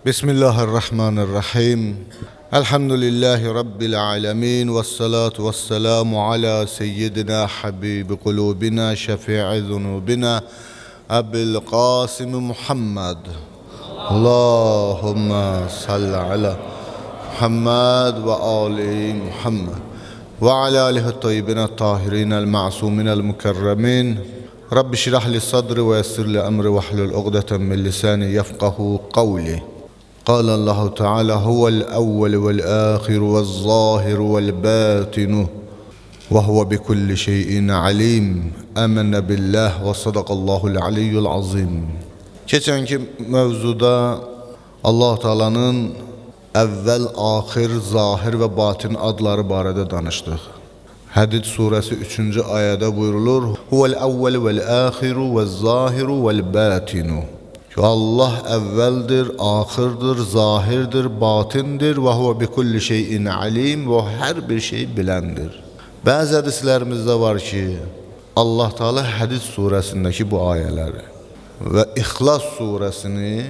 Bismillahirrahmanirrahim. Elhamdülillahi Rabbil alemin. Vessalatu vesselamu ala seyyidina habibi kulubina şefi'i zunubina Ebil Qasim Muhammed. Allahümme salli ala Muhammed ve ali Muhammed ve ala alihi tayyibine tahirin el ma'sumin el mukerremin. Rabbi şirah li sadri ve yessir li emri ve hlul uqdeten min lisani yefqahu kavli. قال الله تعالى هو الأول والآخر والظاهر والباطن وهو بكل شيء عليم آمن بالله وصدق الله العلي العظيم. Keçenki mevzuda Allah Teala'nın evvel, ahir, zahir ve batin adları barədə danışdıq. Hədid suresi 3. ayədə buyurulur: Huvel evvel vel ahiru vel zahiru vel batinu. Allah evveldir, ahirdir, zahirdir, batindir ve huve bi kulli şeyin alim ve her bir şeyi bilendir. Bazı hadislerimizde var ki Allah Teala Hadid suresindeki bu ayeleri ve İhlas suresini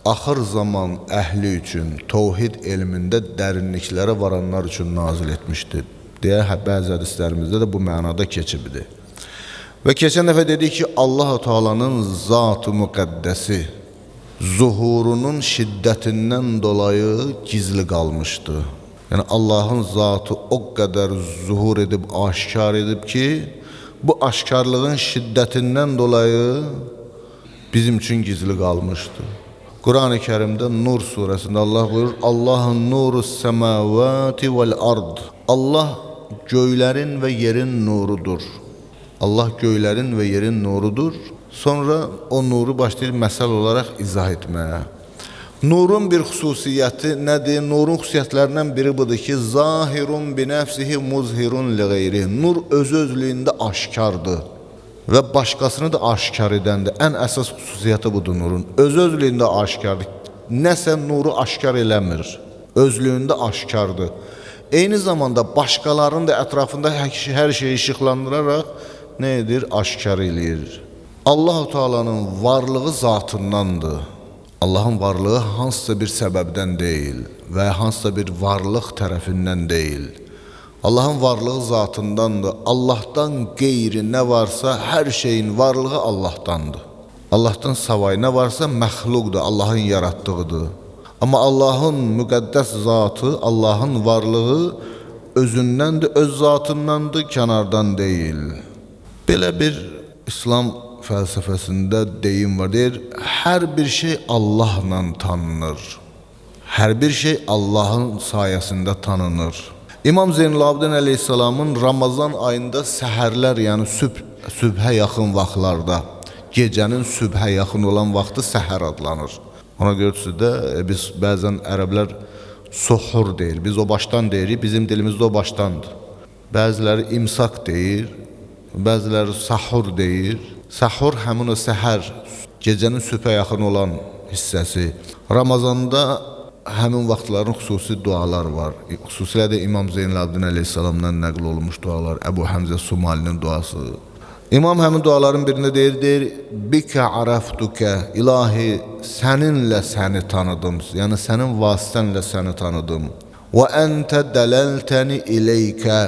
ahir zaman ehli için tevhid ilminde derinliklere varanlar için nazil etmiştir diye bazı hadislerimizde de bu manada geçibdir. Ve geçen defa dedik ki Allah-u Teala'nın zat-ı müqəddəsi zuhurunun şiddetinden dolayı gizli kalmıştı. Yani Allah'ın zatı o kadar zuhur edip aşkar edip ki bu aşkarlığın şiddetinden dolayı bizim için gizli kalmıştı. Kur'an-ı Kerim'de Nur suresinde Allah buyurur: Allah'ın nuru semavati vel ard. Allah göylerin ve yerin nurudur. Allah göylerin ve yerin nurudur. Sonra o nuru başlayır məsəl olarak izah etmeye. Nurun bir xüsusiyyəti nədir? Nurun xüsusiyyətlərindən biri budur ki, zahirun bi nəfsihi muzhirun li gayri. Nur öz-özlüyündə aşkardır və başqasını da aşkar edəndir. Ən əsas xüsusiyyəti budur nurun. Öz-özlüyündə aşkardır. Nəsə nuru aşkar eləmir. Özlüyündə aşkardır. Eyni zamanda başqalarının da ətrafında hər şeyi işıqlandırarak ne edir? Aşkar eləyir. Allah-u Teala'nın varlığı zatındandır. Allah'ın varlığı hansısa bir səbəbdən deyil ve hansısa bir varlıq tərəfindən deyil. Allah'ın varlığı zatındandır. Allah'tan qeyri ne varsa her şeyin varlığı Allah'tandır. Allah'tan savayı ne varsa məxluqdur, Allah'ın yarattığıdır. Ama Allah'ın müqəddəs zatı, Allah'ın varlığı özündəndir, öz zatındandır, kənardan deyil. Belə bir İslam felsefesinde deyim var, deyir, her bir şey Allah'la tanınır. Her bir şey Allah'ın sayesinde tanınır. İmam Zeynalabdin Aleyhisselam'ın Ramazan ayında səhərlər, yani sübhə yaxın vaxtlarda, gecenin sübhə yaxın olan vaxtı səhər adlanır. Ona görə de biz bəzən ərəblər suhur deyir, biz o baştan deyirik, bizim dilimizde o baştandır. Bəziləri imsak deyir, bəziləri sahur deyir. Sahur həmin o səhər, gecenin sübhə yaxın olan hissəsi. Ramazanda həmin vaxtların xüsusi dualar var. Xüsusilə də İmam Zeynalabdin Aleyhisselam'dan nəql olmuş dualar, Əbu Həmzə Sumalinin duası. İmam həmin duaların birində deyir, Bikə araftukə, ilahi səninlə səni tanıdım, yəni sənin vasitənlə səni tanıdım. Və əntə dələltəni ileykə,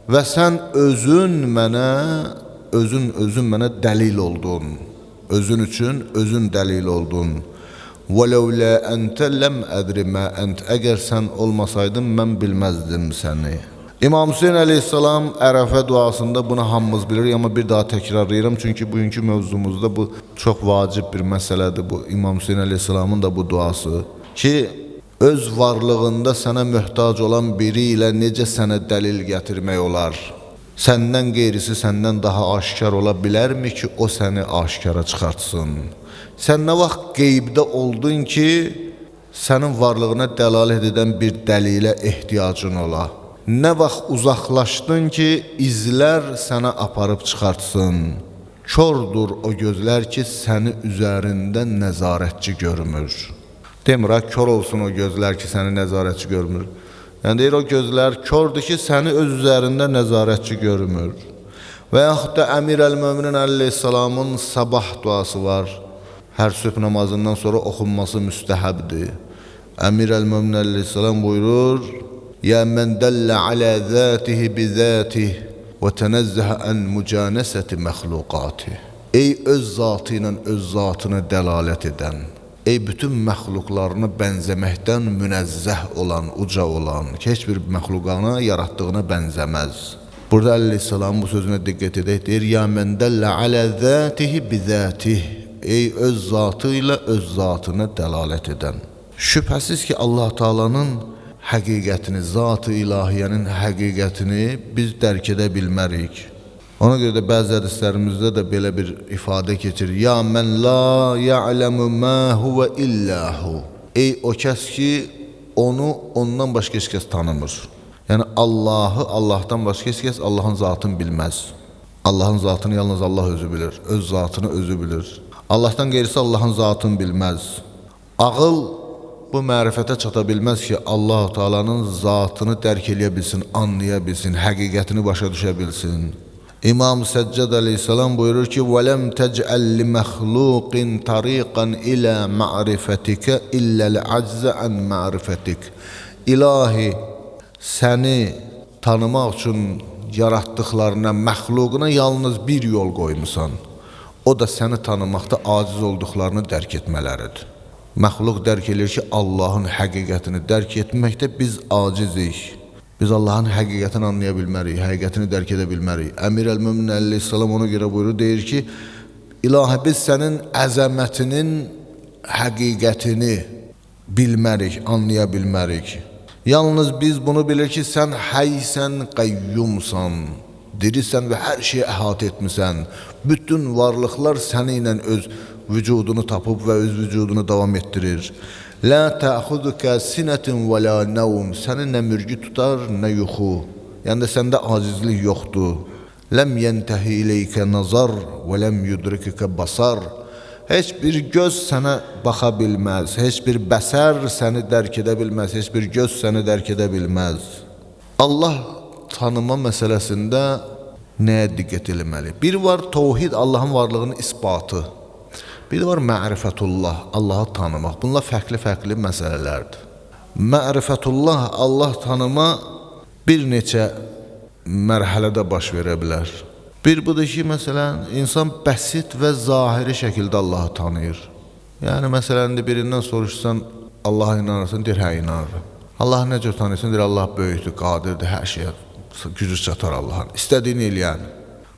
və sən özün mənə dəlil oldun. Özün üçün özün dəlil oldun. وَلَوْلَا أَنْتَ لَمْ أَدْرِ مَا أَنْتَ. Əgər sən olmasaydın mən bilməzdim səni. İmam Hüseyin Aleyhisselam Ərəfə duasında bunu hamımız bilir, ama bir daha təkrarlayıram çünkü bugünkü mövzumuzda bu çok vacib bir məsələdir. Bu İmam Hüseyin Aleyhisselamın da bu duası ki öz varlığında sənə möhtac olan biri ilə necə sənə dəlil gətirmək olar? Səndən qeyrisi səndən daha aşkar ola bilərmi ki o səni aşkara çıxartsın? Sən nə vaxt qeybdə oldun ki sənin varlığına dəlalət edən bir dəlilə ehtiyacın ola? Nə vaxt uzaqlaşdın ki izlər sənə aparıb çıxartsın? Kördur o gözlər ki səni üzərində nəzarətçi görmür. Demir ha, kör olsun o gözler ki seni nəzarətçi görmür. Yani deyir o gözler kördür ki seni öz üzerinde nəzarətçi görmür. Və yaxud da Əmir əl-Möminin Aleyhisselamın sabah duası var. hər sübh namazından sonra oxunması müstəhəbdir. Əmir əl-Mömin əleyhissalam buyurur: "Ya men dalla ala zatihi bi zatihi və tenezzəha an mücanasati məxluqati." Ey öz zatı ilə öz zatına dəlalət edən, ey bütün məxluqlarına bənzəməkdən münezzəh olan, uca olan, ki heç bir məxluqana yaratdığına bənzəməz. Burada əleyhissalam bu sözünə diqqət edək, deyir: "Ya men dalla ala zatihi bi zatihi." Ey öz zatı ilə öz zatına dəlalət edən. Şübhəsiz ki, Allah Taala'nın həqiqətini, zat-ı ilahiyənin həqiqətini biz dərk edə bilmərik. Ona görə də bəzi hədislərimizdə də belə bir ifadə keçir: "Ya men la ya'lemu ma huve illahu." Ey o kəs ki, onu ondan başqa heç kəs tanımır. Yəni Allahı Allahdan başqa heç kəs Allahın zatını bilməz. Allahın zatını yalnız Allah özü bilir, öz zatını özü bilir. Allahdan qeyrisi Allahın zatını bilməz. Ağıl bu mərifətə çata bilməz ki, Allah Taala'nın zatını dərk eləyə bilsin, anlaya bilsin, həqiqətini başa düşə bilsin. İmam Səccad əleyhissalam buyurur ki: "Və lem tec'al li məxluqin tariqan ila ma'rifatika illa al-'acza an ma'rifatik." İlahi, səni tanımaq üçün yaratdıqlarına, məxluquna yalnız bir yol qoymusan. O da səni tanımaqda aciz olduqlarını dərk etmələridir. Məxluq dərk edir ki, Allahın həqiqətini dərk etməkdə biz acizik. Biz Allahın həqiqətini anlaya bilmərik, həqiqətini dərk edə bilmərik. Əmir əl-Mömin əleyhissalam ona görə buyurur, deyir ki, İlahi, biz sənin əzəmətinin həqiqətini bilmərik, anlaya bilmərik. Yalnız biz bunu bilir ki, sən həysən, qayyumsan, dirisən və hər şeyi əhatə etmisən. Bütün varlıqlar səninlə öz vücudunu tapıb və öz vücudunu davam etdirir. La ta'xuduka sinatun və la nawm. Səni nə mürgü tutar, nə yuxu. Yəni də səndə acizlik yoxdur. Lem yentehi ileykə nazar və lem yudrikə basar. Heç bir göz sənə baxa bilməz, heç bir bəsər səni dərk edə bilməz, heç bir göz səni dərk edə bilməz. Allah tanıma məsələsində nəyə diqqət eləməli? Bir var tevhid, Allahın varlığının isbatı. Bir var ma'rifatullah, Allahı tanımaq. Bunlar fərqli-fərqli məsələlərdir. Ma'rifatullah, Allah tanıma bir neçə mərhələdə baş verə bilər. Bir budur ki, məsələn, insan bəsit və zahiri şəkildə Allahı tanıyır. Yəni, məsələn, birindən soruşsan, Allah'a inanırsan, deyir, hə, inanırım. Allahı necə tanıyırsan, deyir, Allah böyükdür, qadirdir, hər şeyə gücü çatar Allah'ın. İstədiyini eləyən.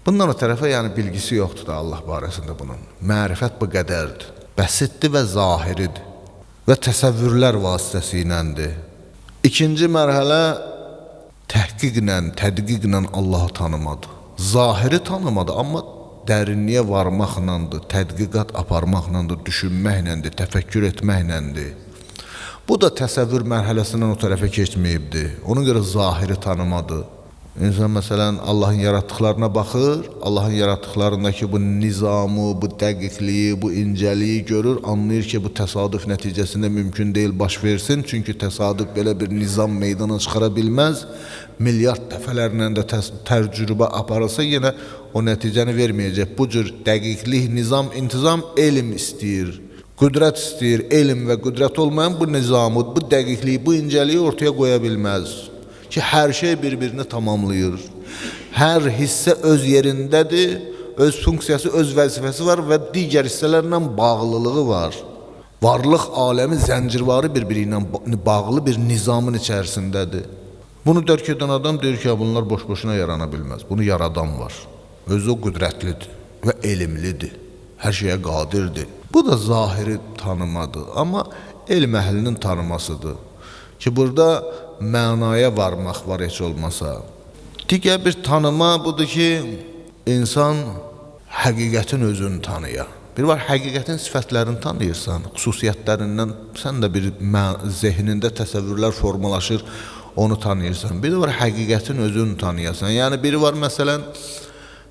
Bundan o tərəfə yəni bilgisi yoxdur da Allah barəsində bunun. Mərifət bu qədərdir. Bəsitdir və zahiridir. Və təsəvvürlər vasitəsiyləndir. İkinci mərhələ təhqiqlə, tədqiqlə Allahı tanımadır. Zahiri tanımadır, amma dərinliyə varmaqlandır, tədqiqat aparmaqlandır, düşünməkləndir, təfəkkür etməkləndir. Bu da təsəvvür mərhələsindən o tərəfə keçməyibdir. Ona görə zahiri tanımadır. İnsan məsələn Allahın yaratdıqlarına baxır, Allahın yaratdıqlarındakı bu nizamı, bu dəqiqliyi, bu incəliyi görür, anlayır ki, bu təsadüf nəticəsində mümkün deyil baş versin. Çünki təsadüf belə bir nizam meydana çıxara bilməz. Milyard dəfələrlə də təcrübə aparılsa yenə o nəticəni verməyəcək. Bu cür dəqiqlik, nizam, intizam elm istəyir, qüdrət istəyir. Elm və qüdrət olmayan bu nizamı, bu dəqiqliyi, bu incəliyi ortaya qoya bilməz. Ki, hər şey bir-birini tamamlayır. Hər hissə öz yerindədir, öz funksiyası, öz vəzifəsi var və digər hissələrlə bağlılığı var. Varlıq aləmi zəncirvarı bir-biri ilə bağlı bir nizamın içərisindədir. Bunu dərk edən adam deyir ki, bunlar boş-boşuna yarana bilməz. Bunu yaradan var. Özü o qüdrətlidir və elmlidir. Hər şeyə qadirdir. Bu da zahiri tanımadır, amma elm əhlinin tanımasıdır. Ki, burada mənaya varmaq var heç olmasa. Digər bir tanıma budur ki, insan həqiqətin özünü tanıya. Bir var, həqiqətin sifətlərini tanıyırsan, xüsusiyyətlərindən sən də bir zehnində təsəvvürlər formalaşır, onu tanıyırsan. Bir var, həqiqətin özünü tanıyasan. Yəni, biri var, məsələn,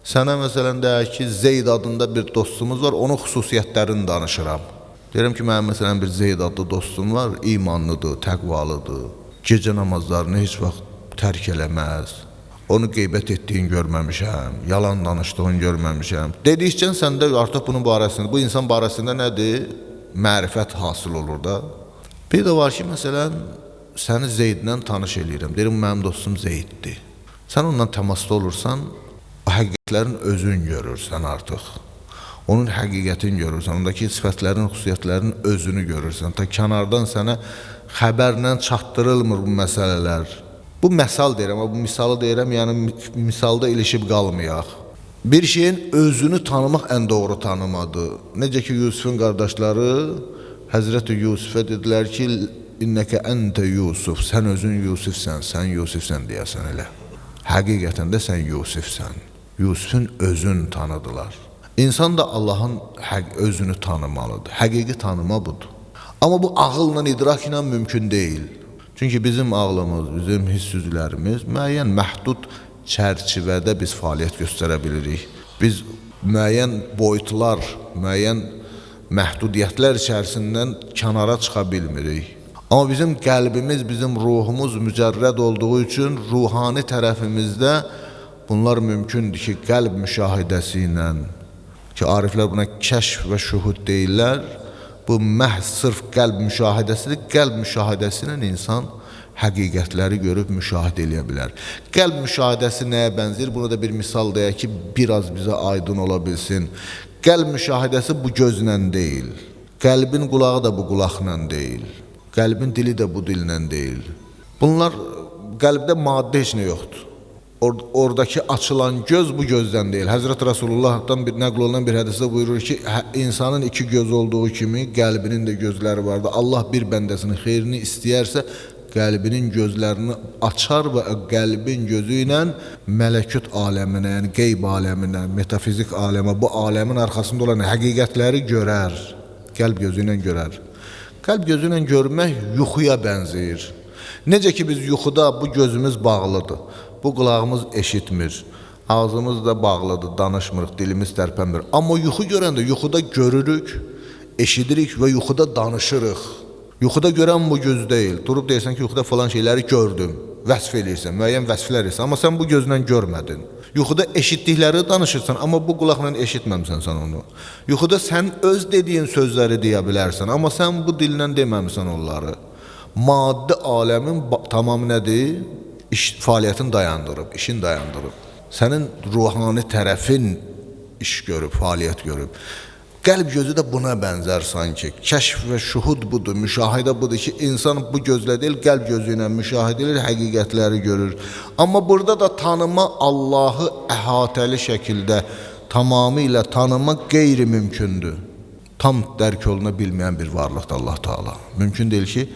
sənə məsələn deyək ki, Zeyd adında bir dostumuz var, onun xüsusiyyətlərini danışıram. Deyirəm ki, mənim məsələn bir Zeyd adlı dostum var, imanlıdır, təqvalıdır. Gecə namazlarını heç vaxt tərk eləməz. Onu qeybət etdiyin görməmişəm, yalan danışdığın görməmişəm. Dedikcə səndə artıq bunun barəsində, bu insan barəsində nədir? Mərifət hasıl olur da. Bir də var ki, məsələn, səni Zeydlə tanış eləyirəm. Deyirəm, mənim dostum Zeyddir. Sən ondan təmasda olursan, o həqiqətlərin özün görürsən artıq. Onun həqiqətini görürsən, ondakı sifətlərin, xüsusiyyətlərin özünü görürsən. Ta kənardan sənə xəbərlə çatdırılmır bu məsələlər. Bu məsal deyirəm, bu misalı deyirəm, yəni misalda ilişib qalmayaq. Bir şeyin özünü tanımaq ən doğru tanımadır. Necə ki, Yusufun qardaşları Həzrəti Yusufə dedilər ki, İnnəkə əntə Yusuf, sən özün Yusufsən, sən Yusufsən deyəsən elə. Həqiqətən də sən Yusufsən. Yusufun özünü tanıdılar. İnsan da Allahın özünü tanımalıdır. Həqiqi tanıma budur. Amma bu ağılla, idrakla mümkün deyil. Çünki bizim ağlımız, bizim hiss üzvlərimiz müəyyən məhdud çərçivədə biz fəaliyyət göstərə bilirik. Biz müəyyən boyutlar, müəyyən məhdudiyyətlər içərisindən kənara çıxa bilmirik. Amma bizim qəlbimiz, bizim ruhumuz mücərrəd olduğu üçün ruhani tərəfimizdə bunlar mümkündür ki, qəlb müşahidəsi ilə, ki, ariflər buna kəşf və şuhud deyirlər, bu məhz sırf qəlb müşahidəsidir. Qəlb müşahidəsi ilə insan həqiqətləri görüb müşahidə eləyə bilər. Qəlb müşahidəsi nəyə bənzir? Buna da bir misal deyək ki, biraz bizə aydın ola bilsin. Qəlb müşahidəsi bu gözlə deyil. Qəlbin qulağı da bu qulaqla deyil. Qəlbin dili də bu dillə deyil. Bunlar, qəlbdə maddə heç nə yoxdur. Oradakı açılan göz bu gözdən deyil. Həzrət Rasulullah'dan bir nəql olunan bir hədisdə buyurur ki, insanın iki göz olduğu kimi qəlbinin də gözləri vardır. Allah bir bəndəsinin xeyrini istəyərsə, qəlbinin gözlərini açar və qəlbin gözü ilə mələkut aləminə, yəni qeyb aləminə, metafizik aləmə, bu aləmin arxasında olan həqiqətləri görər. Qəlb gözü ilə görər. Qəlb gözü ilə görmək yuxuya bənzəyir. Necə ki, biz yuxuda bu gözümüz bağlıdır. Bu qulağımız eşitmir, ağzımız da bağlıdır, danışmırıq, dilimiz tərpənmir. Amma yuxu görəndə yuxuda görürük, eşidirik və yuxuda danışırıq. Yuxuda görən bu göz deyil. Durub deyirsən ki, yuxuda falan şeyləri gördüm, vəsf eləyirsən, müəyyən vəsflər eləyirsən, amma sən bu gözlə görmədin. Yuxuda eşitdikləri danışırsan, amma bu qulaqla eşitməmsən sən onu. Yuxuda sən öz dediyin sözləri deyə bilərsən, amma sən bu dillə deməmsən onları. Maddi aləmin tamamı nədir? Fəaliyyətin dayandırıb, işin dayandırıb. Sənin ruhani tərəfin iş görüb, fəaliyyət görüb. Qəlb gözü də buna bənzər sanki. Kəşf və şuhud budur, müşahidə budur ki, insan bu gözlə deyil, qəlb gözü ilə müşahidə edir, həqiqətləri görür. Amma burada da tanıma Allahı əhatəli şəkildə tamamilə tanımaq qeyri-mümkündür. Tam dərk oluna bilməyən bir varlıqdır Allah Teala. Mümkün deyil ki,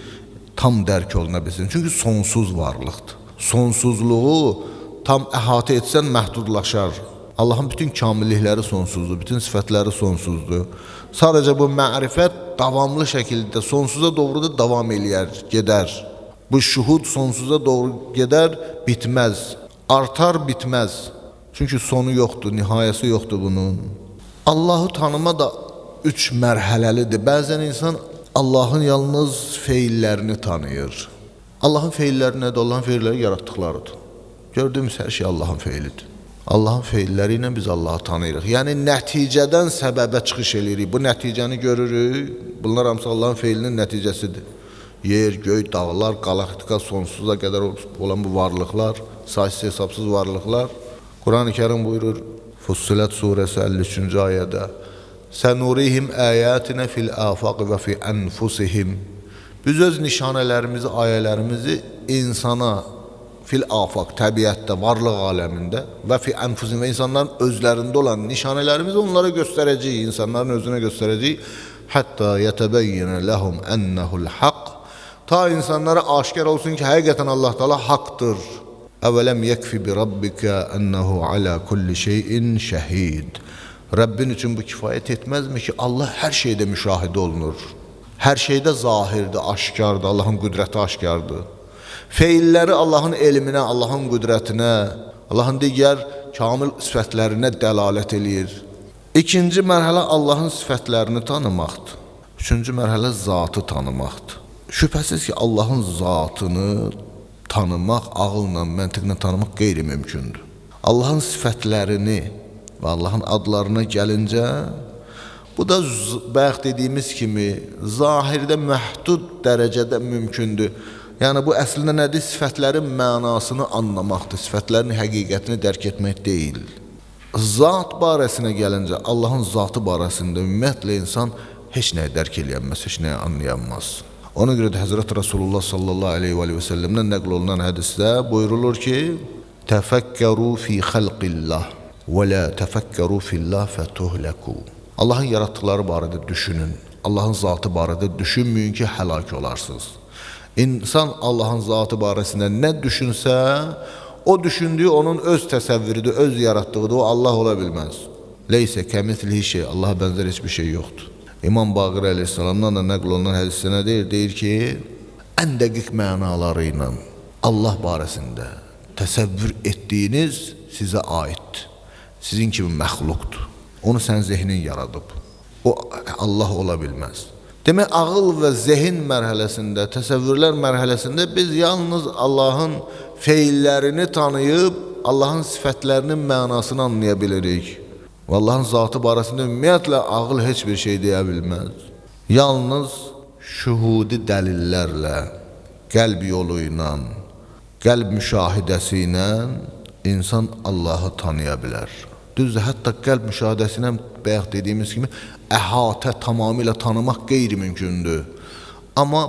tam dərk oluna bilsin. Çünki sonsuz varlıqdır. Sonsuzluğu tam əhatə etsən məhdudlaşar. Allahın bütün kamillikləri sonsuzdur, bütün sifətləri sonsuzdur. Sadəcə bu mərifət davamlı şəkildə sonsuza doğru da davam eləyər, gedər. Bu şuhud sonsuza doğru gedər, bitməz. Artar, bitməz. Çünki sonu yoxdur, nihayəsi yoxdur bunun. Allahı tanıma da 3 mərhələlidir. Bəzən insan Allahın yalnız feillərini tanıyır. Allahın feilləri nədir? Allahın feilləri yaratdıqlarıdır. Gördüyümüz hər şey Allahın feilidir. Allahın feilləri ilə biz Allahı tanıyırıq. Yəni, nəticədən səbəbə çıxış edirik. Bu nəticəni görürük. Bunlar hamısı Allahın feilinin nəticəsidir. Yer, göy, dağlar, qalaktika, sonsuza qədər olan bu varlıqlar, saysız hesabsız varlıqlar. Quran-ı Kerim buyurur, Fussilet surəsi 53-cü ayədə, Sənurihim əyətinə fil afaq və fi ənfusihim. Biz öz nişanələrimizi, ayələrimizi insana fil afaq, təbiətdə, varlıq aləmində və fi ənfusihim və insanların özlərində olan nişanələrimizi onlara göstərəcəyik, insanların özünə göstərəcəyik. Hətta yətəbəyyənə ləhum ennəhul haqq. Ta insanlara aşkar olsun ki, həqiqətən Allah Teala haqdır. Əvələm yəkfi bi rabbikə ennəhu alə kulli şeyin şəhid. Rəbbin üçün bu kifayət etməzmi ki, Allah hər şeydə müşahidə olunur. Hər şeydə zahirdir, aşkardır, Allahın qüdrəti aşkardır. Feilləri Allahın elminə, Allahın qüdrətinə, Allahın digər kamil sifətlərinə dəlalət eləyir. İkinci mərhələ Allahın sifətlərini tanımaqdır. Üçüncü mərhələ zatı tanımaqdır. Şübhəsiz ki, Allahın zatını tanımaq, ağılla, məntiqlə tanımaq qeyri-mümkündür. Allahın sifətlərini və Allahın adlarına gəlincə, bu da bayaq dediyimiz kimi zahirdə məhdud dərəcədə mümkündür. Yəni bu əslində nədir? Sifətlərin mənasını anlamaqdır, sifətlərin həqiqətini dərk etmək deyil. Zat barəsinə gəlincə, Allahın zatı barəsində ümumiyyətlə insan heç nəyi dərk eləyənməz, heç nəyi anlayanmaz. Ona görə də Həzrət Rasulullah sallallahu aleyhi və səlləmdən nəql olunan hədisdə buyurulur ki, təfəkkəru fi xəlqillah və lə təfəkkəru fillah fətuhləku. Allahın yaratdıqları barədə düşünün, Allahın zatı barədə düşünməyin ki, həlak olarsınız. İnsan Allahın zatı barəsində nə düşünsə, o düşündüyü onun öz təsəvvürüdür, öz yaratdığıdır, o Allah ola bilməz. Leysə kəmithlihi şey, Allaha bənzər heç bir şey yoxdur. İmam Baqir əleyhissalamdan da nəql olunan hədisdə nə deyir? Deyir ki, ən dəqiq mənaları ilə Allah barəsində təsəvvür etdiyiniz sizə aiddir. Sizin kimi məxluqdur. Onu sən zehnin yaradıb. O Allah ola bilməz. Demək, ağıl və zehin mərhələsində, təsəvvürlər mərhələsində biz yalnız Allahın feillərini tanıyıb, Allahın sifətlərinin mənasını anlaya bilirik. Və Allahın zatı barəsində ümumiyyətlə ağıl heç bir şey deyə bilməz. Yalnız şühudi dəlillərlə, qəlb yolu ilə, qəlb müşahidəsi ilə insan Allahı tanıya bilər. Düzdür, hətta qəlb müşahidəsi ilə bayaq dediyimiz kimi əhatə tamamilə tanımaq qeyri-mümkündür. Amma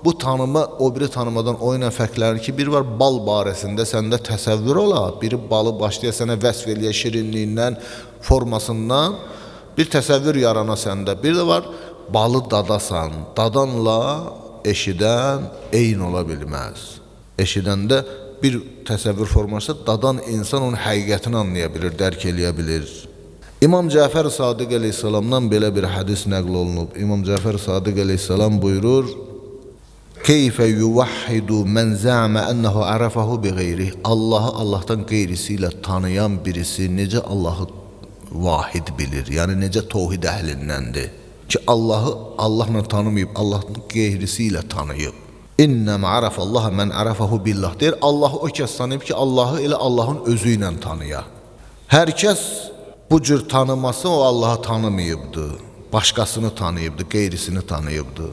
bu tanıma o biri tanımadan o ilə fərqlənir ki, bir var bal barəsində səndə təsəvvür ola, biri balı başlaya sənə vəsf eləyə şirinliyindən, formasından bir təsəvvür yarana səndə. Bir də var balı dadasan, dadanla eşidən eyni ola bilməz. Eşidəndə bir təsəvvür forması, dadan insan onun həqiqətini anlaya bilir, dərk eləyə bilir. İmam Cəfər Sadiq əleyhissalamdan belə bir hədis nəql olunub. İmam Cəfər Sadiq əleyhissalam buyurur, Keyfə yuvahhidu mən zəmə ənəhu ərəfəhu bi qeyri. Allahı Allahdan qeyrisi ilə tanıyan birisi necə Allahı vahid bilir, yəni necə tohid əhlindəndir ki, Allahı Allahla tanımayıb, Allahın qeyrisi ilə tanıyıb. İnnəm ərəfəllaha mən ərəfəhu billah deyir, Allahı o kəs tanıyıb ki, Allahı elə Allahın özü ilə tanıya. Hər kəs bu cür tanıması o Allahı tanımayıbdı, başqasını tanıyıbdı, qeyrisini tanıyıbdı.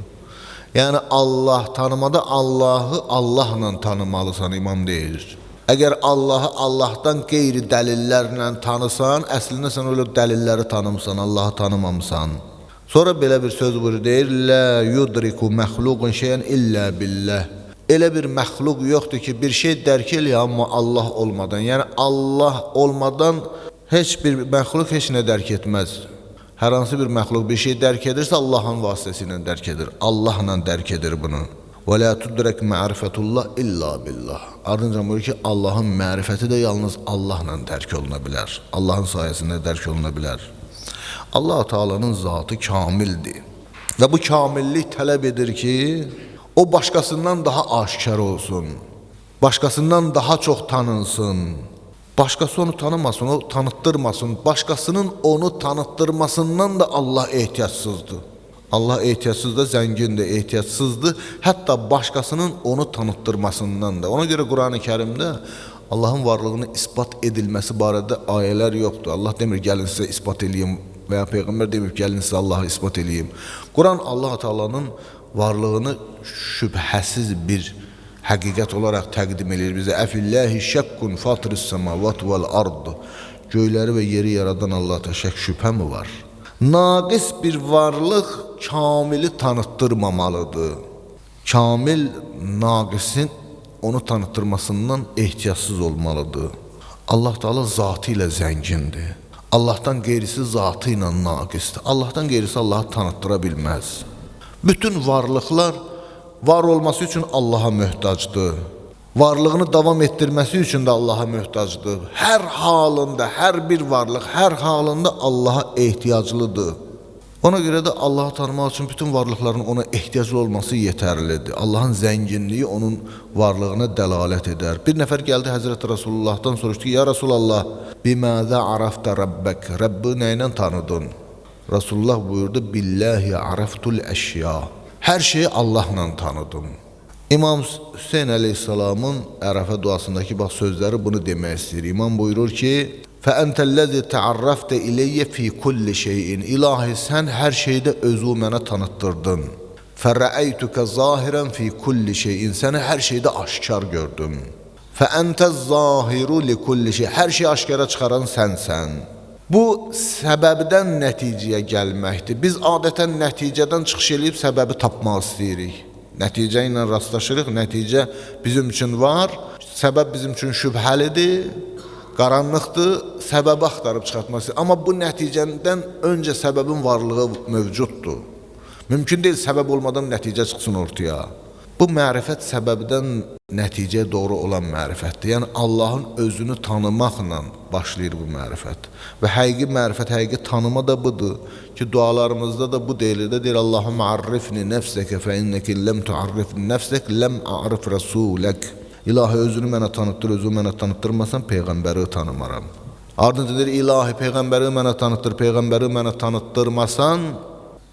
Yəni Allah tanımada Allahı Allahla tanımalısan, imam deyir. Əgər Allahı Allahdan qeyri dəlillərlə tanısan, əslində sən öyle dəlilləri tanımsan, Allahı tanımamısan. Sonra belə bir söz buyurur, deyir, Lə yudriku məxluqun şeyən illə billəh. Elə bir məxluq yoxdur ki, bir şey dərk eləyə, amma Allah olmadan. Yəni Allah olmadan heç bir məxluq heç nə dərk etməz. Hər hansı bir məxluq bir şey dərk edirsə, Allahın vasitəsilə dərk edir. Allahla dərk edir bunu. Və lə tudrək mərifətullah illa billah. Ardınca buyurur ki, Allahın mərifəti də yalnız Allahla dərk oluna bilər. Allahın sayəsində dərk oluna bilər. Allah Teala'nın zatı kamildir. Və bu kamillik tələb edir ki, o başqasından daha aşkar olsun. Başqasından daha çox tanınsın. Başqası onu tanımasın, o tanıttırmasın. Başqasının onu tanıttırmasından da Allah ehtiyacsızdır. Allah ehtiyacsız da zəngindir, ehtiyacsızdır. Hətta başqasının onu tanıttırmasından da. Ona görə Qur'an-ı Kərimdə Allahın varlığını ispat edilməsi barədə ayələr yoxdur. Allah demir, gəlin sizə ispat edeyim veya Peyğəmbər demir, gəlin sizə Allahı ispat edeyim. Quran Allah Teala'nın varlığını şübhəsiz bir həqiqət olaraq təqdim edir bizə. Əfilləhi şəkkun fatris səmavat vəl ard. Göyləri və yeri yaradan Allah'a şək şübhə mi var? Naqis bir varlıq kamili tanıttırmamalıdır. Kamil naqisin onu tanıttırmasından ehtiyatsız olmalıdır. Allah Teala zatı ilə zəngindir. Allah'tan qeyrisi zatı ilə naqisdir. Allah'tan qeyrisi Allah'ı tanıttıra bilməz. Bütün varlıqlar var olması üçün Allah'a möhtacdır. Varlığını davam etdirməsi üçün də Allah'a möhtacdır. Hər halında, hər bir varlıq, hər halında Allah'a ehtiyaclıdır. Ona görə də Allah'ı tanımaq üçün bütün varlıqların ona ehtiyaclı olması yetərlidir. Allah'ın zənginliyi onun varlığına dəlalət edər. Bir nəfər gəldi Həzrəti Rasulullah'dan soruşdu ki, Ya Rasulallah, biməzə arafta Rabbək, Rabbi nə ilə tanıdın? Rasulullah buyurdu, Billahi araftul əşya. Hər şeyi Allah'la tanıdım. İmam Hüseyin əleyhissalamın Ərəfə duasındakı bax sözləri bunu demək istəyir. İmam buyurur ki, فَأَنْتَ الَّذِي تَعَرَّفْتَ إِلَيَّ فِي كُلِّ شَيْءٍ İlahi sən hər şeydə özü mənə tanıtdırdın. فَرَأَيْتُكَ ظَاهِرًا فِي كُلِّ شَيْءٍ Səni hər şeydə aşkar gördüm. فَأَنْتَ الظَّاهِرُ لِكُلِّ شَيْءٍ Hər şeyi aşkara çıxaran sənsən. Bu səbəbdən nəticəyə gəlməkdir. Biz adətən nəticədən çıxış edib səbəbi tapmaq istəyirik. Nəticə ilə rastlaşırıq, nəticə bizim üçün var, səbəb bizim üçün şübhəlidir, qaranlıqdır, səbəbi axtarıb çıxartmaq istəyir. Amma bu nəticədən öncə səbəbin varlığı mövcuddur. Mümkün deyil səbəb olmadan nəticə çıxsın ortaya. Bu mərifət səbəbdən nəticəyə doğru olan mərifətdir. Yəni Allahın özünü tanımaqla başlayır bu mərifət. Və həqiqi mərifət, həqiqi tanıma da budur ki, dualarımızda da bu deyilir. Deyir Allahumma arifni nəfsəkə fə innəki ləm tuarrifni nəfsək ləm a'rif rasulək. İlahi özünü mənə tanıtdır, özünü mənə tanıtdırmasan Peyğəmbəri tanımaram. Ardınca deyir İlahi Peyğəmbəri mənə tanıtdır, Peyğəmbəri mənə tanıtdırmasan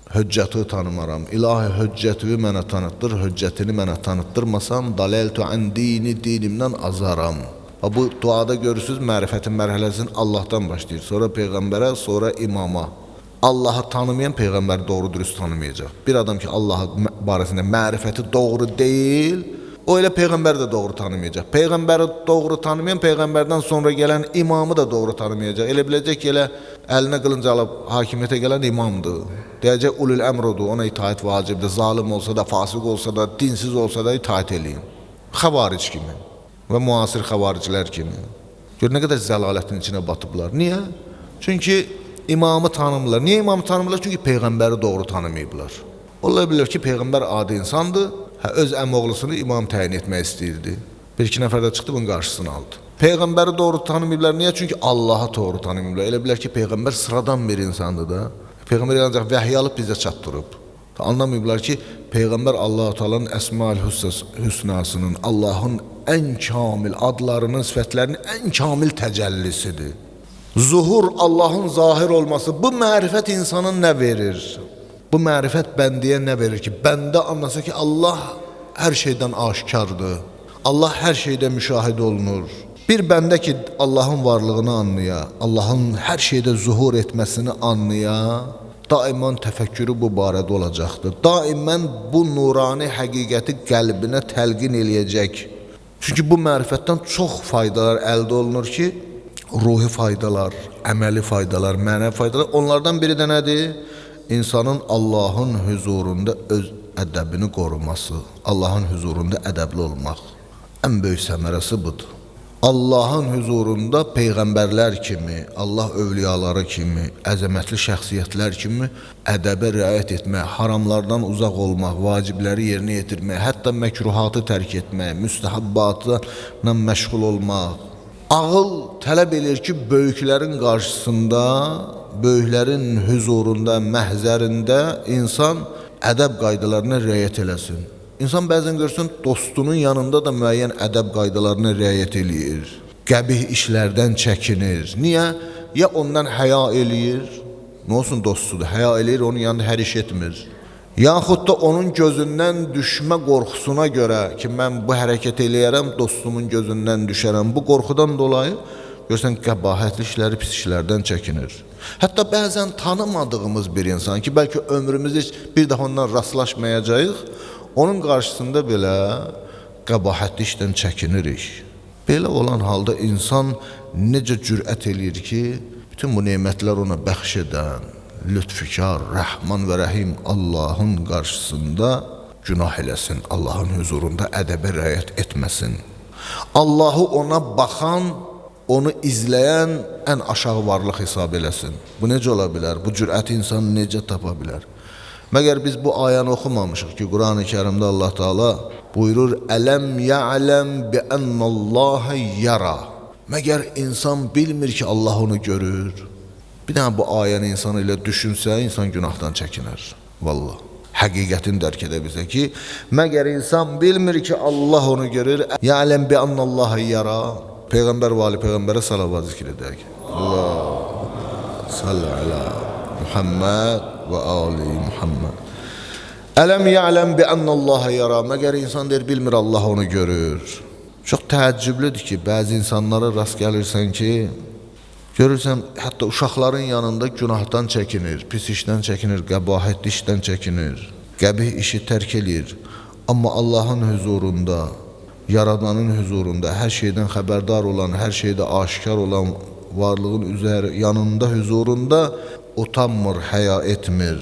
höccəti tanımaram. İlahi höccəti mənə tanıtdır, höccətini mənə tanıtdırmasam daləltu an dini dinimdən azaram. Bu duada görürsünüz mərifətin mərhələsini Allahdan başlayır. Sonra Peyğəmbərə, sonra imama. Allahı tanımayan Peyğəmbəri doğru dürüst tanımayacaq. Bir adam ki Allah barəsində mərifəti doğru deyil, o elə Peyğəmbəri də doğru tanımayacaq. Peyğəmbəri doğru tanımayan Peyğəmbərdən sonra gələn imamı da doğru tanımayacaq. Elə biləcək ki, elə əlinə qılınca alıb hakimiyyətə gələn imamdır. Deyəcək ulul əmrudur, ona itaət vacibdir. Zalim olsa da, fasıq olsa da, dinsiz olsa da itaət eləyin. Xavaric kimi və müasir xavaricilər kimi. Gör, nə qədər zəlalətin içinə batıblar. Niyə? Çünki imamı tanımırlar. Niyə imamı tanımırlar? Çünki Peyğəmbəri doğru tanımayıblar. Onlar bilir ki, Peyğəmbər adi insandır. Öz əmoğlusunu imam təyin etmək istəyirdi. Bir-iki nəfər də çıxdı, bunun qarşısını aldı. Peyğəmbəri doğru tanımayıblar. Niyə? Çünki Allahı doğru tanımayıblar. Elə bilər ki, Peyğəmbər sıradan bir insandır da. Peyğəmbər ancaq vəhiy alıb bizə çatdırıb. Anlamayıblar ki, Peyğəmbər Allah-u Teala'nın Əsmaül Hüsnasının, Allahın ən kamil adlarının, sifətlərinin ən kamil təcəllisidir. Zuhur, Allahın zahir olması, bu mərifət insanın nə verir? Bu mərifət bəndiyə nə verir ki, bəndə anlasa ki, Allah hər şeydən aşkardır. Allah hər şeydə müşahidə olunur. Bir bəndə ki, Allahın varlığını anlaya, Allahın hər şeydə zuhur etməsini anlaya, daimən təfəkkürü bu barədə olacaqdır. Daimən bu nurani həqiqəti qəlbinə təlqin eləyəcək. Çünki bu mərifətdən çox faydalar əldə olunur ki, ruhi faydalar, əməli faydalar, mənəvi faydalar. Onlardan biri də nədir? İnsanın Allahın huzurunda öz ədəbini qoruması, Allahın huzurunda ədəbli olmaq. Ən böyük səmərəsi budur. Allahın huzurunda peyğəmbərlər kimi, Allah övliyaları kimi, əzəmətli şəxsiyyətlər kimi ədəbə riayət etmək, haramlardan uzaq olmaq, vacibləri yerinə yetirmək, hətta məkruhatı tərk etmək, müstəhəbbatla məşğul olmaq. Ağıl tələb edir ki, böyüklərin qarşısında, böyüklərin huzurunda, məhzərində insan ədəb qaydalarına riayət eləsin. İnsan bəzən görsün, dostunun yanında da müəyyən ədəb qaydalarına riayət eləyir. Qəbih işlərdən çəkinir. Niyə? Ya ondan həya eləyir, nə olsun dostudur, həya eləyir, onun yanında hər iş etmir. Yaxud da onun gözündən düşmə qorxusuna görə ki, mən bu hərəkət eləyərəm, dostumun gözündən düşərəm. Bu qorxudan dolayı görsən, qəbahətli işləri, pis işlərdən çəkinir. Hətta bəzən tanımadığımız bir insan ki, bəlkə ömrümüzdə heç bir daha ondan rastlaşmayacağıq, onun qarşısında belə qəbahətli işdən çəkinirik. Belə olan halda insan necə cürət eləyir ki, bütün bu nemətlər ona bəxş edən, lütfikar, rəhman və rəhim Allahın qarşısında günah eləsin, Allahın huzurunda ədəbə riayət etməsin. Allahı ona baxan, onu izləyən ən aşağı varlıq hesab eləsin. Bu necə ola bilər? Bu cürəti insan necə tapa bilər? Məgər biz bu ayəni oxumamışıq ki, Quran-ı Kərimdə Allah Teala buyurur, Ələm ya'ləm bi ənəlləhə yara. Məgər insan bilmir ki, Allah onu görür. Bir dənə bu ayəni insan ilə düşünsə, insan günahdan çəkinər. Vallahi. Həqiqətin dərk edə bizə ki, məgər insan bilmir ki, Allah onu görür. Ya'ləm bi ənəlləhə yara. Peyğəmbər və ali Peyğəmbərə salavat zikr edək. Allah salli alə Muhammed və ali Muhammed. Ələm ya'ləm bi ənəllaha yara. Məgər insan deyir, bilmir Allah onu görür. Çox təəccüblüdür ki, bəzi insanlara rast gəlirsən ki, görürsən, hətta uşaqların yanında günahdan çəkinir, pis işdən çəkinir, qəbahətli işdən çəkinir, qəbih işi tərk edir. Amma Allahın huzurunda, Yaradanın huzurunda, hər şeydən xəbərdar olan, hər şeydə aşikar olan varlığın yanında, huzurunda utanmır, həya etmir,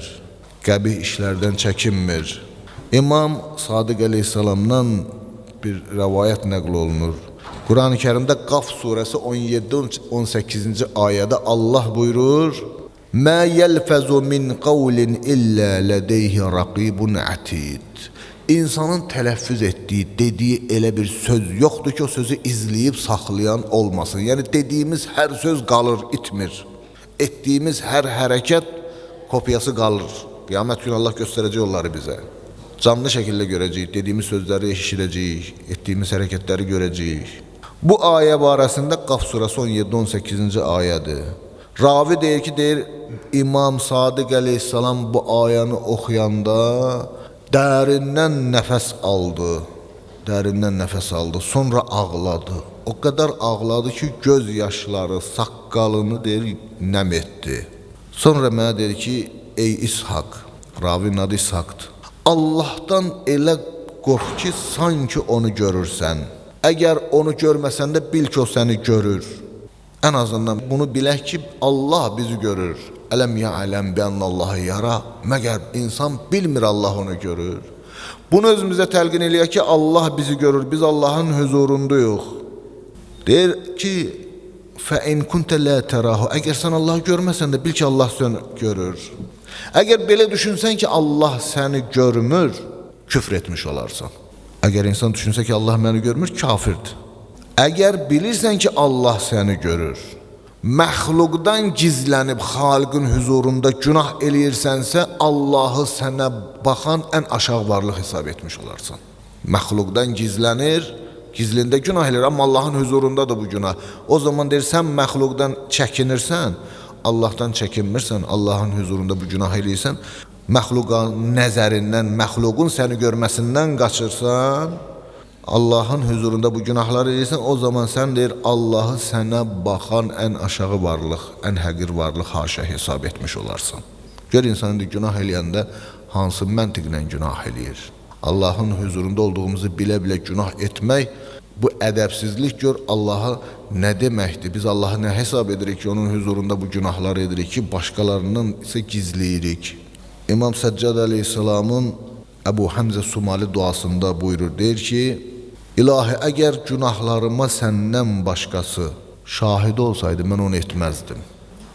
qəbih işlərdən çəkinmir. İmam Sadiq əleyhissalamdan bir rəvayət nəql olunur. Quran-ı Kərimdə Qaf surəsi 17-18-ci ayədə Allah buyurur: "Mə yelfəzu min qawlin illə ladeyhi raqibun atid." İnsanın tələffüz etdiyi, dediyi elə bir söz yoxdur ki, o sözü izləyib saxlayan olmasın. Yəni dediyimiz hər söz qalır, itmir. Etdiyimiz hər hərəkət kopyası qalır. Qiyamət günü Allah göstərəcək onları bizə. Canlı şəkildə görəcəyik, dediyimiz sözləri eşidəcəyik, etdiyimiz hərəkətləri görəcəyik. Bu ayə barəsində Qaf surəsi 17-18-ci ayədir. Ravi deyir ki, İmam Sadiq əleyhissalam bu ayəni oxuyanda dərindən nəfəs aldı. Dərindən nəfəs aldı, sonra ağladı. O qədər ağladı ki, göz yaşları saqqalını nəm etdi. Sonra mənə dedi ki, ey İshak, ravinin adı İshakdır. Allah'tan elə qorx ki, sanki onu görürsən. Əgər onu görməsən də bil ki, o səni görür. Ən azından bunu bilək ki, Allah bizi görür. Ələm ya'ləm bi ənəllaha yara. Məgər insan bilmir Allah onu görür. Bunu özümüzə təlqin eləyək ki, Allah bizi görür. Biz Allahın huzurundayıq. Deyir ki, fəin kuntə la terahu. Əgər sən Allahı görməsən də bil ki, Allah səni görür. Əgər belə düşünsən ki, Allah səni görmür, küfr etmiş olarsan. Əgər insan düşünsə ki, Allah məni görmür, kafirdir. Əgər bilirsən ki, Allah səni görür, məxluqdan gizlənib xalqın huzurunda günah eləyirsənsə, Allahı sənə baxan ən aşağı varlıq hesab etmiş olarsan. Məxluqdan gizlənir, gizlində günah eləyir, amma Allahın huzurundadır bu günah. O zaman deyir, sən məxluqdan çəkinirsən, Allahdan çəkinmirsən, Allahın huzurunda bu günah eləyirsən, məxluqun nəzərindən, məxluqun səni görməsindən qaçırsan, Allahın huzurunda bu günahları eləyirsən, o zaman sən deyir, Allahı sənə baxan ən aşağı varlıq, ən həqir varlıq haşa hesab etmiş olarsan. Gör insan indi günah eləyəndə hansı məntiqlə günah eləyir. Allahın huzurunda olduğumuzu bilə-bilə günah etmək, bu ədəbsizlik gör Allah'a nə deməkdir? Biz Allah'ı nə hesab edirik ki, onun huzurunda bu günahları edirik ki, başqalarından isə gizləyirik. İmam Səccad əleyhissalamın Əbu Həmzə Sumali duasında buyurur, deyir ki, İlahi, əgər günahlarıma səndən başqası şahid olsaydı, mən onu etməzdim.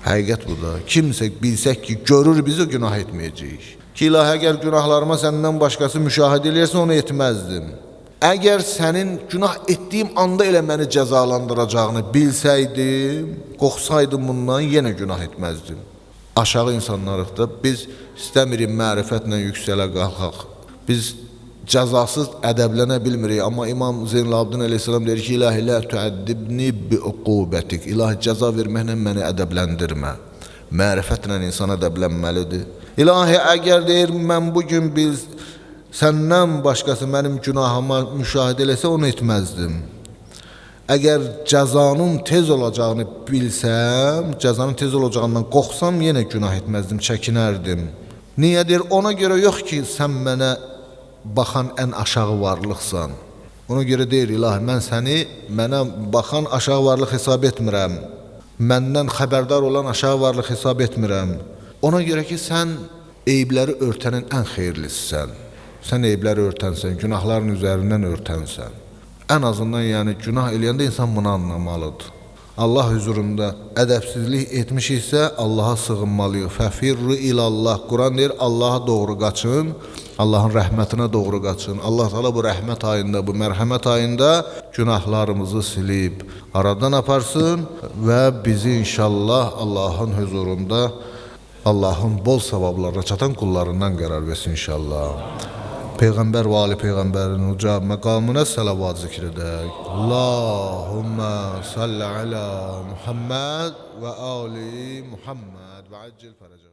Həqiqət bu da. Kimsə bilsək ki, görür bizi, günah etməyəcəyik. Ki, ilahi, əgər günahlarıma səndən başqası müşahidə eləyərsə, onu etməzdim. Əgər sənin günah etdiyim anda elə məni cəzalandıracağını bilsəydim, qorxsaydım bundan, yenə günah etməzdim. Aşağı insanlarıq da biz istəmirik mərifətlə yüksələ qalxaq. Biz cəzasız ədəblənə bilmirik. Amma İmam Zeynalabdin əleyhissalam deyir ki, İlahi, lə tuəddibni bi uqubətik. İlahi, cəza verməklə məni ədəbləndirmə. Mərifətlə insan ədəblənməlidir. İlahi, əgər deyir, mən bugün səndən başqası mənim günahıma müşahidə eləsə, onu etməzdim. Əgər cəzanın tez olacağını bilsəm, cəzanın tez olacağından qorxsam, yenə günah etməzdim, çəkinərdim. Niyə deyir? Ona görə yox ki, sən mənə baxan ən aşağı varlıqsan. Ona görə deyir, İlahi, mən səni mənə baxan aşağı varlıq hesab etmirəm. Məndən xəbərdar olan aşağı varlıq hesab etmirəm. Ona görə ki, sən eybləri örtənin ən xeyirlisisən. Sən eybləri örtənsən, günahların üzərindən örtənsən. Ən azından yəni günah eləyəndə insan bunu anlamalıdır. Allah huzurunda ədəbsizlik etmişiksə Allaha sığınmalıyıq. Fəfirru ilallah. Quran deyir, Allaha doğru qaçın, Allahın rəhmətinə doğru qaçın. Allah Teala bu rəhmət ayında, bu mərhəmət ayında günahlarımızı silib aradan aparsın və bizi inşallah Allahın huzurunda Allahın bol savablarına çatan qullarından qərar versin inşallah. Peyğəmbər və ali Peyğəmbərin uca məqamına salavat zikr edək. Allahümmə salli alə Muhammed və ali Muhammed və accil fərəcə.